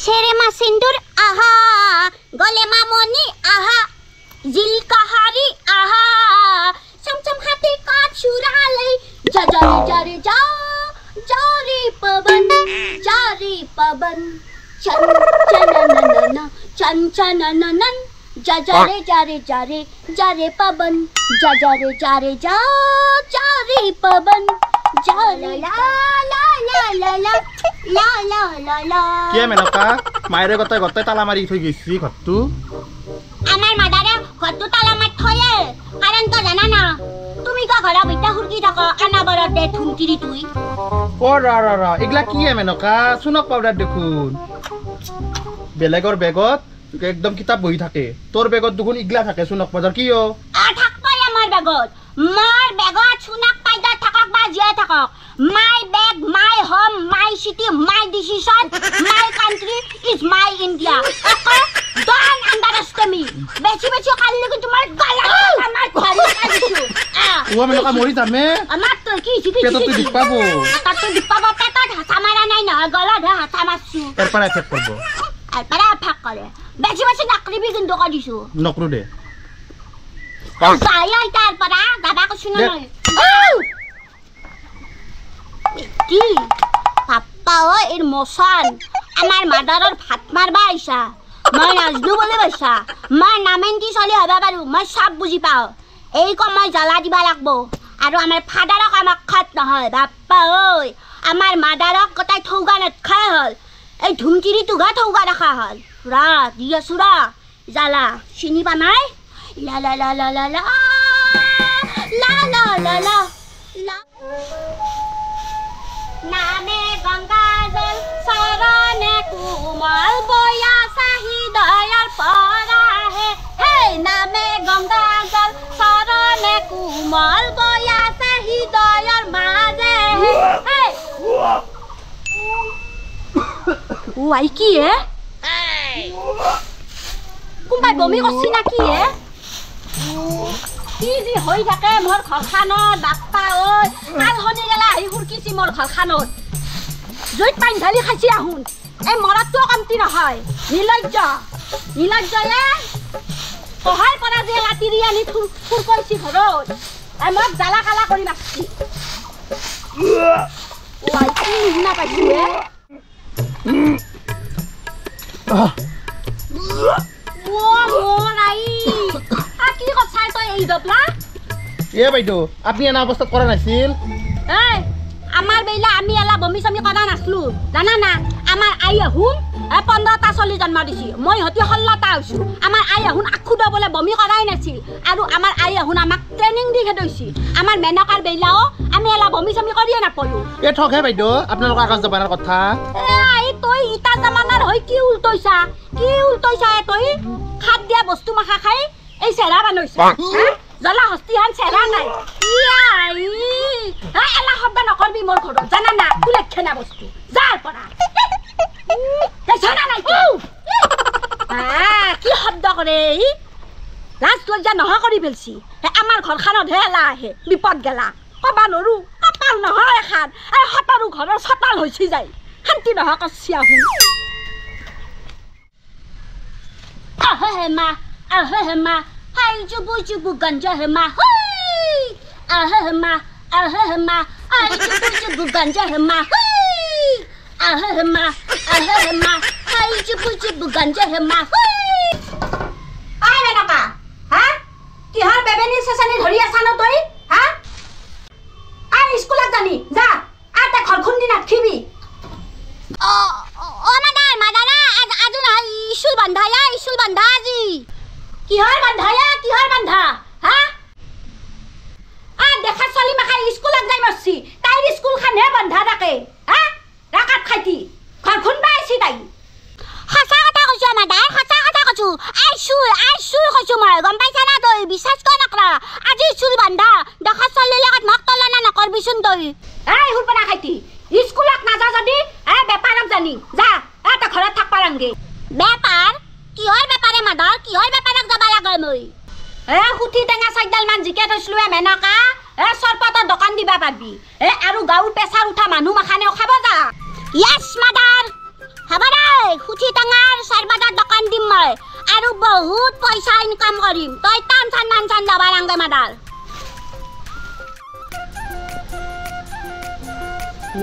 सेरे मा सिंदूर आहा गले मा मनी आहा जिल कहारी आहा चमचम हाथे का छुरा ले जा जा रे जा जा रे पवन चन चन जा रे पवन जा रे पवन जा ला কি মেনকা মাইৰে গতে গতে তালা মাৰি থৈ গৈছি ঘৰটো আমাৰ মাদাৰে ঘৰটো তালা মাৰি থয়ে কাৰণ তো জানা না তুমি কা ঘৰৰ ভিতৰত হুৰকি থাক আনাবৰত দে থুমকিৰি তুই ও ৰা এগলা কি মেনকা সুনক পাউডাৰ দেখুন বেলেগৰ বেগত একদম কিতাপ বহি থাকে তোৰ বেগত দেখুন ইগলা থাকে সুনক পাউডাৰ কিয় থাকপাই আমাৰ বেগত মাৰ বেগত সুনক পাউডাৰ থাকক বা জিয়া থাকক My bag, my home, my city, my decision, my country is my India. Okay? Don't underestimate me. Bechi kalli ko tumar gala amar khari kadisu. Oa menaka mori tame. Amar to ki Peto tu dipabo. Peto dipabo peto samara nai na gala da hatamatsu. Erpara effect korbo. Erpara effect kore. Bechi nakri bi kintu kadisu. Nokru de. Saya ita erpara daba ko suno nai. কি papa ও এর motion আমার মাদারর ভাত মারবা আইসা মই নাজনু বলে বাইসা মই নামেন কি চলি হবা পারু মই সব বুঝি পাও এই কম মই জ্বালা দিবা লাগবো আৰু আমাৰ ফাদাৰক আমাক খাত নহয় বাপ্পা ঐ আমাৰ মাদাৰক কটাই থৌগানত খাই হল এই ধুমকিৰি তুগা থৌগা ৰাখা হল ৰা দি আছো ৰা জ্বালা চিনিবা নাই লা লা লা লা লা লা লা লা লা লা नामे गंगाजल सरने कुमल बोया साही दयाल परा है हे नामे गंगाजल सरने कुमल बोया साही दयाल माजे हे ওয়াই কি এ কোনবাই বমি করছি না কি এ কি জি হই থাকে মোর ঘরখানত বাপ্পা ওই কাল হনি গেলা আহি হুরকিছি মোর ঘরখানত জইত পাইন ঢালি খাইছি আহুন এই মরাতো কামতি নহয় নীলজ্জ এ কহাই পৰা যে লাতিৰি আনি ফুৰ কৰিছি ঘৰত এই মোক জালা কালা কৰি মাছছি ওই কি না পাইছি এ ও মোৰাই কি কথাই তই এই দবলা এ বাইদো আপনি এনা অবস্থা কৰা নাছিল এই আমাৰ বেলা আমি এলা বমি সমি কৰা নাছলু জানা না আমাৰ আই আহুন 15টা 40 জন্ম দিছি মই হতি 16টা হৈছো আমাৰ আই আহুন আখু দবলে বমি কৰাই নাছিল আৰু আমাৰ আই আহুন আমাক ট্ৰেনিং দি খেদৈছি আমাৰ মেনকাৰ বেলাও আমি এলা বমি সমি কৰিয়ে নাপলো এ ঠকে বাইদো আপোনালোকৰ আগত জবানৰ কথা এই তই ইটা জামানাৰ হৈ কি উল্টৈছা তই খাদ দিয়া বস্তু মাখা খাই এই চেৰা বানৈছা জলা হস্তিহান চেৰা নাই ইয়াই এলা শব্দ নকৰবি মোৰ ঘৰত জানা না কুলেক্ষণা বস্তু যাৰ পৰা জানা নাই কি শব্দ কৰে লাজ লজ্জা নহয় কৰি ফেলছি আমাৰ ঘৰখনত হে এলা আহে বিপদ গেলা কবা নৰো কপাল নহয় এখন এই হতৰো ঘৰৰ চতাল হৈছি যায় শান্তি নহয় কছি আহুন আহে হেমা হাই জুবু গঞ্জা হেমা হুই আহে হেমা হাই জুবু গঞ্জা হেমা হুই আহে হেমা হাই জুবু গঞ্জা হেমা হুই আই মেনকা কিহৰ বেবেনি সেসানি ধৰি আছা ন তই আই স্কুলত জানি যা আতে ঘৰখন দি নাখিবি মাদাৰা আজি নহয় স্কুল বন্ধা আজি কিহৰ বন্ধা দেখা চলি মাখাই স্কুলত যাই মাৰছি তাইৰ স্কুলখনহে বন্ধা থাকে ৰাকাত খাইতি ঘৰখন পাইছি তাই সঁচা কথা কৈছো মাদাৰ সঁচা কথা কৈছো আইছুৰ কৈছো মই গম পাইছা না তই বিশ্বাস কৰ নকৰা আজি স্কুল বন্ধা দেখা চলিৰ লগত মক তলনা নকৰবিচোন তই হুৰপনা খাইতি স্কুলত নাযা যদি বেপাৰক জানি যা তই ঘৰত থাকবা ৰাংগে বেপাৰ কিহৰ বেপাৰে মাদাৰ কিহৰ বেপাৰক যাবা লাগে মই হুঠি টেঙা 4ডাল মান জিকে থৈছিলো মেনকা চৰপতৰ দোকান দিবা পাবি আৰু গাঁৱৰ পেছাৰ উঠা মানুহ মাখানেও খাব যা ইয়েছ মাদাৰ হ'ব দে হুঠি বহুত পইচা ইনকাম কৰিম তই টান চান যাবা নাংগে মাদাৰ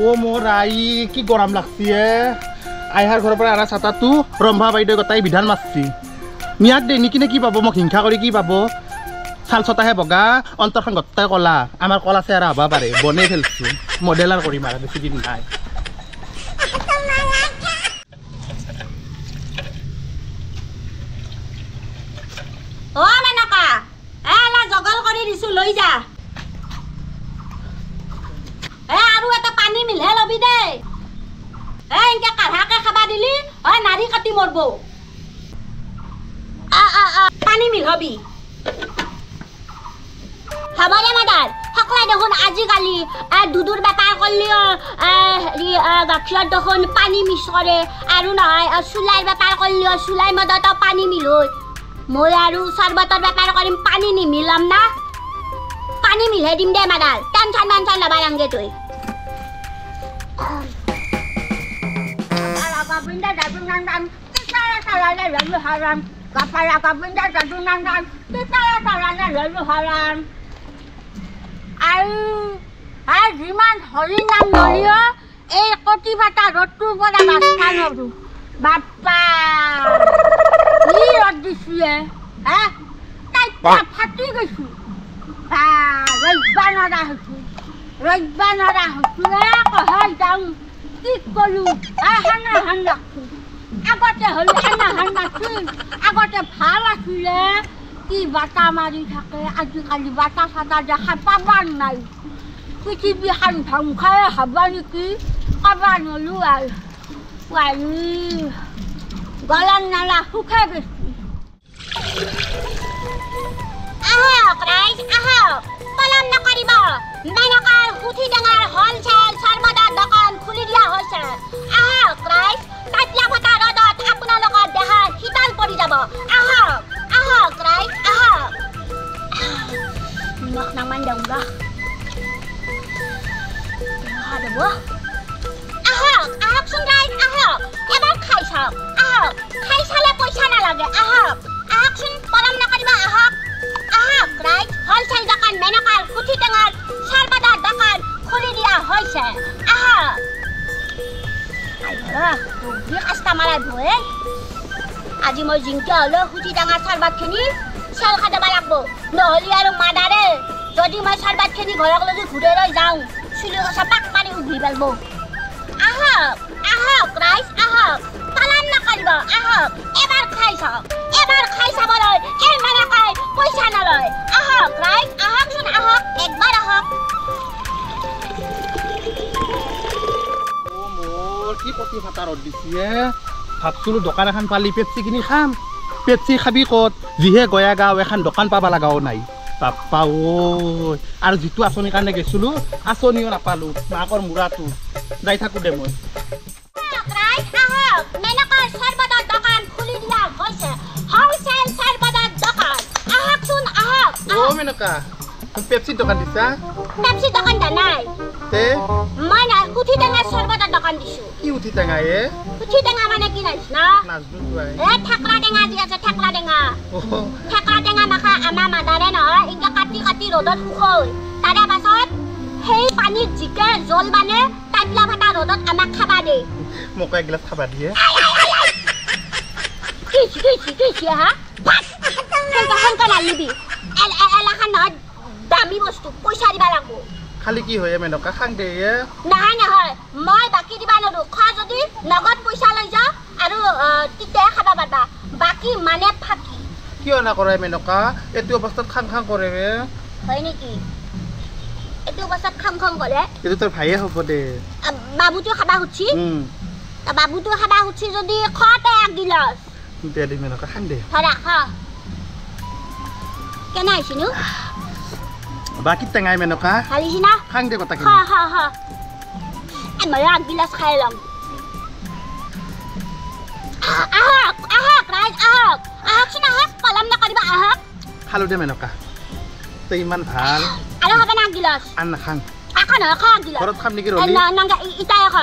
ও মোৰ আই কি গৰম লাগছি আইহাৰ ঘৰৰ পৰা আৰা চাতাটো ৰম্ভা বাইদেউ গতাই বিধান মাৰছি মিয়াক দে নিকিনে কি পাব মোক হিংসা কৰি কি পাব চাল ছটাহে বগা অন্তৰখন গতাই কলা আমাৰ কলা চেহেৰা হবা পাৰে বনে ফেলছো মডেলাৰ কৰিম আৰু বেছি দিন নাই অ মেনকা এলা জগল কৰি দিছো লৈ যা আৰু এটা পানী মিলহে লবি দে এনকে কাঢ়াকে খাবা দিলি নাৰী কাটি মৰব পানী মিলবি হ'ব দে মাদাৰ সকলোৱে দেখোন আজিকালি দুধৰ বেপাৰ কৰিলেও গাখীৰত দেখোন পানী মিক্স কৰে আৰু নহয় চুলাইৰ বেপাৰ কৰিলেও চুলাই মদত পানী মিলয় মই আৰু চৰবতৰ বেপাৰ কৰিম পানী নিমিলাম না পানী মিলহে দিম দে মাদাৰ টেনচন ল'বা নাংগে তই আৰু যিমান হৰি নাম নলিও এই কটি ফাটা ৰ'দটোৰ পৰা ৰাস্তা নৰো বাপ্পা কি ৰ'দ দিছিলে তাই ফাটি গৈছো ৰ'দবা নৰা হৈছো কহয় যাওঁ কি কলো হান লাগছো আগতে হ'লে হান নাছিল আগতে ভাল আছিলে কি বাটা মাৰি থাকে আজিকালি বাটা চাটা দেখা পাবাৰ নাই পৃথিৱীখন ধ্বংসই হ'ব নেকি ক'ব নলো আৰু গলাৰ নালা শুকাই গৈছে আহক ৰাইজ আহক পলম নকৰিব মেনকাৰ সুঠি ডাঙৰ হ'লচেল চৰবতৰ দোকান খুলি দিয়া হৈছে আহক ৰাইজ তাতিয়া ফটা ৰ'দত আপোনালোকৰ দেহা শীতল পৰি যাব আহক ৰাইজ আহক নিমখ নামান দেউগা আহকচোন ৰাইজ আহক এবাৰ খাই চাওক আহক খাই চালে পইচা নালাগে আহকচোন পলম নকৰিব আহক ৰাইজ হ'লচেল দোকান মেনকাৰ সুঠি ডাঙৰ চৰবতৰ দোকান খুলি দিয়া হৈছে আহক কাষ্টমাৰে ভয়ে আজি মই জিংকা হ'লেও সুঠি ডাঙৰ চৰবতখিনি চেল খাই দিব লাগিব নহ'লে আৰু মাদাৰে যদি মই চৰবতখিনি ঘৰক লৈ ঘূৰাই লৈ যাওঁ চুলি গছা পাক মাৰি উঘলি পেলাব আহক ৰাইজ আহক পলম নকৰিব আহক এবাৰ খাই চাবলৈ এই মেনকাই পইচা নলয় আহক ৰাইজ আহকচোন আহক একবাৰ আহক কি কটি ফাটা ৰ'দ দিছে ভাবছিলো দোকান এখন পালি পেপচি কিনি খাম পেপচি খাবি ক'ত যিহে গয়া গাঁও এখন দোকান পাবা লগাও নাই বাপ্পা ঐ আৰু যিটো আঁচনিৰ কাৰণে গৈছিলোঁ আঁচনিও নাপালোঁ মাকৰ মূৰাটো যাই থাকোঁ দে মই মেনকা পেপচিৰ দোকান দিছা পেপচি দোকান দা নাই তে মই না উঠি টেঙা চৰবতৰ দোকান দিছো কি উঠি টেঙা উঠি টেঙা মানে কি নাইছ না ঠেকলা টেঙা যি আছে ঠেকলা টেঙা মাখা আমাৰ মাদাৰে নহয় ইনকা কাটি ৰ'দত শুকই তাৰে পাছত সেই পানীত জিকে জল মানে তাতলা ফাটা ৰ'দত আমাক খাবা দে মোক এক গ্লাছ খাবা দিয়ে কি হা হেনকা নালিবি এলাখান নহয় দামী বস্তু পইচা দিবা লাগব খালি কি হয় মেনকা খাং দে নহয় মই বাকী দিবা নৰো খা যদি নগদ পইচা লৈ যা আৰু তিতে খাবা পাবা বাকী মানে ফাকি কিয় নকৰে মেনকা এইটো অৱস্থাত খাং কৰে হয় নেকি এইটো অৱস্থাত খাং কৰে এইটো তোৰ ভাইয়ে হ'ব দে বাবুটো খাবা খুচি যদি খতে এক গিলাচ দে দে মেনকা খাং দে ধৰা খা কেনে আছিনো বাকি টেঙাই মেনকা খালিছি না খাং দে কথা হা মই এক গিলাচ খাই লম আহক ৰাইজ আহকচোন পলম নকৰিবা আহক খালো দে মেনকা তই ইমান ভাল আৰু হ'ব না এক গিলাচ আন নাখাং খা নহয় খা গিলা ঘৰত খাম নেকি ৰলি নাংগা ইটাই খা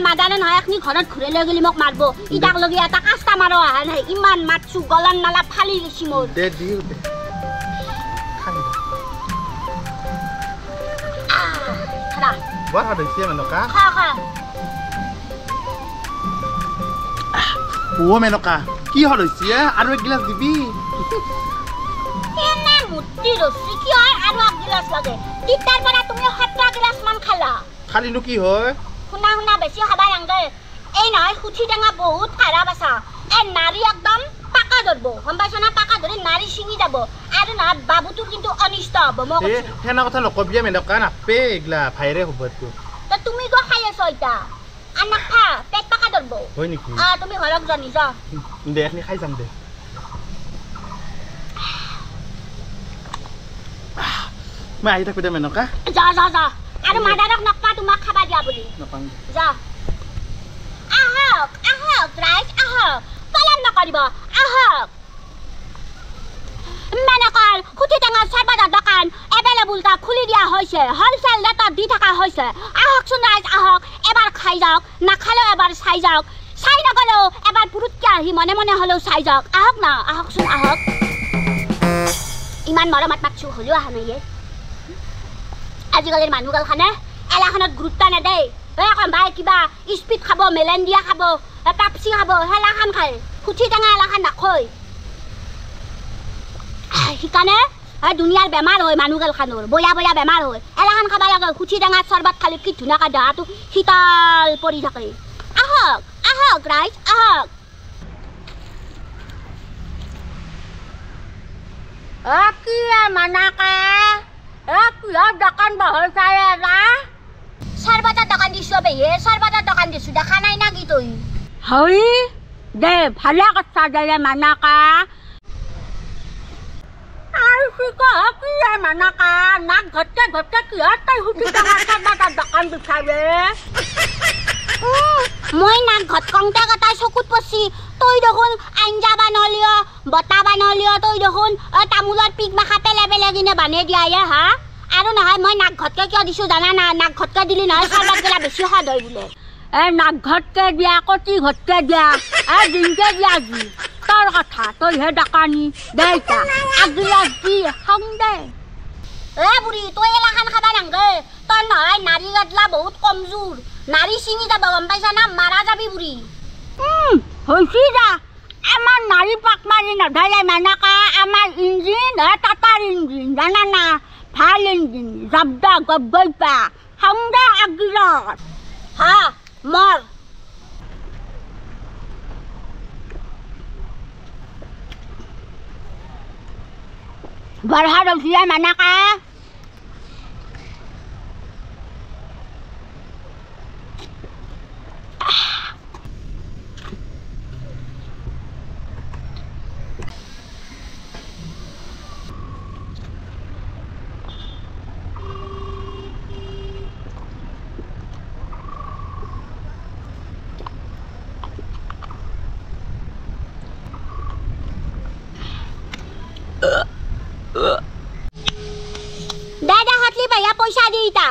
মাদানে নহয় এখনি ঘৰত ঘূৰে লৈ গেলি মোক মাৰব ইটাক লগি এটা কাষ্টমাৰো আহা নাই ইমান মাতছু গলন নালা ফালি গৈছি মোৰ দে দিও দে খাই খাৰা বৰ হাত হৈছে মেনকা খা খা ও মেনকা কি হল হৈছে আৰু এক গিলাচ দিবি এনে মুটি ৰছি কি হয় আৰু এক গিলাচ লাগে তিতাৰ পৰা তুমি 7 গিলাচ মান খালা খালিনো কি হয় শুনা শুনা বেছি খাবা নাংগে এই নহয় খুঠি টেঙা বহুত খাৰাপ আছে এই নাৰী একদম পাকা ধৰব গম পাইছ না পাকা ধৰি নাৰী ছিঙি যাব আৰু না বাবুটো কিন্তু অনিষ্ট হ'ব মই কৈছো হেনা কথা নকবি মেনকা নাপে এগলা ভাইৰে হ'ব তো তো তুমি গো খাই আছ ইটা আনাক খা পেট পাকা ধৰব হয় নেকি তুমি ঘৰত জানি যা দে এখনি খাই যাম দে মই আহি থাকো দে মেনকা যা যা যা আৰু মাদাৰক নকপা তোমাক খাবা দিয়া বুলি নাপাং যা আহক আহক ৰাইজ আহক পলম নকৰিব আহক মেনকাৰ খুটি টেঙাৰ চৰবতৰ দোকান এভেইলেবল তা খুলি দিয়া হৈছে হলচেল ৰেটত দি থকা হৈছে আহকচোন ৰাইজ আহক এবাৰ খাই যাওক নাখালেও এবাৰ চাই যাওক চাই নগলেও এবাৰ পুৰুতকে আহি মনে মনে হ'লেও চাই যাওক আহক না আহকচোন আহক ইমান মৰমত মাতছো হ'লেও অহা নাই আজিকালিৰ মানুহগালখানে এলাখনত গুৰুত্ব নেদেই এখন ভাই কিবা স্পিড খাব মেলেণ্ডিয়া খাব পেপচি খাব হেলাখান খায় খুঠি টেঙা এলাখান নাখয় সেইকাৰণে দুনিয়াৰ বেমাৰ হয় মানুহগালখানৰ বয়া বয়া বেমাৰ হয় এলাখান খাব লাগে খুঠি টেঙাৰ চৰবত খালি কি ধুনীয়াকৈ দেহাটো শীতল পৰি থাকে আহক আহক ৰাইজ আহক কি মানাকা কিহৰ দোকান বহল চাই না চৰবতৰ দোকান দিছো বেহে চৰবতৰ দোকান দিছো দেখা নাই না কি তই হয় দে ভালে কথা দে মানাকা আৰু কি কয় কি মানাকা নাক ঘটকে ঘটকে কিহৰ তই সুধি থকা চৰবতৰ দোকান বিচাৰে মই নাক ঘট কংতে কটাই চকুত পৰছি তই দেখোন আঞ্জা বানলিয় বতা বানলিয় তই দেখোন তামোলৰ পিক মাখা পেলে পেলে কিনে বানে দিয়া হা আৰু নহয় মই নাক ঘটকে কিয় দিছো জানা না নাক ঘটকে দিলি নহয় চৰবত গেলা বেছি সদ হয় বোলে নাক ঘটকে দিয়া কটি ঘটকে দিয়া দিনকে দিয়া যি তোৰ কথা তই হে ডাকানি দে ইতা আগিলাচ দি সং দে বুঢ়ী তই এলাখান খাবা নাংগে তই নহয় নাৰী গাদলা বহুত কমজোৰ নাৰী ছিঙি যাব গম পাইছা না মাৰা যাবি বুঢ়ী হৈছে যা আমাৰ নাৰী পাক মাৰি নধৰে মানাকা আমাৰ ইঞ্জিন টাটাৰ ইঞ্জিন জানা না ভাল ইঞ্জিন জব্দা গব্বৈপা সংদে আগিলত হা মৰ বৰহা ৰখিয়া মানাকা দাদা হাতলি ভাইয়া পইচা দি ইতা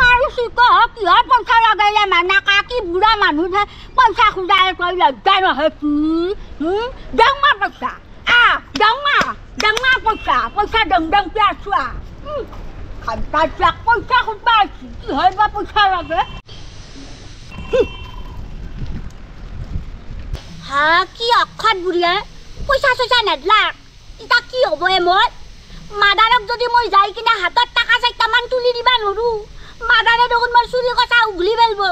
আৰু সিক কিহৰ পইচা লগাইলে মানাকা কি বুঢ়া মানুহ পইচা খোজাই কৈ লজ্জা নহয় কি ডাঙৰ পইচা ডাঙৰ পইচা পইচা ডংকে আছো খাদ্যাক পইচা খুঁজবা আছি কি হয় বা পইচা লাগে হা কি অক্ষত বুঢ়ীয়ে পইচা চইচা নেদলাক ইতা কি হ'ব মোৰ মাদাৰক যদি মই যাই কিনে হাতত টাকা 4টামান তুলি দিবা নৰো মাদাৰে দেখোন মোৰ চুৰি কথা উঘলি পেলব